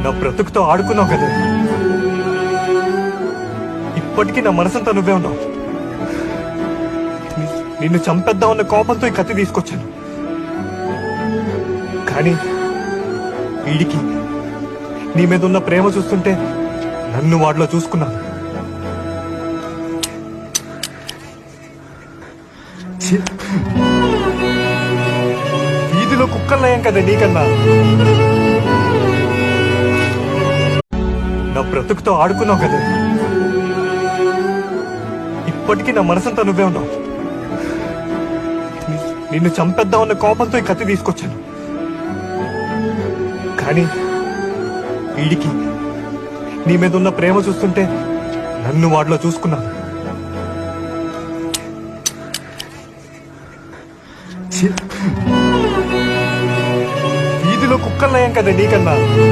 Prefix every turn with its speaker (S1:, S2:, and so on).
S1: నా బ్రతుకుతో ఆడుకున్నావు కదే. ఇప్పటికీ నా మనసంతా నువ్వే ఉన్నావు. నిన్ను చంపేద్దామన్న కోపంతో ఈ కత్తి తీసుకొచ్చాను. కానీ వీడికి నీ మీద ఉన్న ప్రేమ చూస్తుంటే నన్ను వాడిలో చూసుకున్నాను. ఛీ! వీధిలో కుక్కలయ్యాం కదా నీకన్నా. నా బ్రతుకుతో ఆడుకున్నావు కదే. ఇప్పటికీ నా మనసంతా నువ్వే ఉన్నావు. నిన్ను చంపేద్దామన్న కోపంతో ఈ కత్తి తీసుకొచ్చాను. కానీ వీడికి నీ మీద ఉన్న ప్రేమ చూస్తుంటే నన్ను వాడిలో చూసుకున్నాను. ఛీ! వీధిలో కుక్కలయ్యాం కదా నీకన్నా.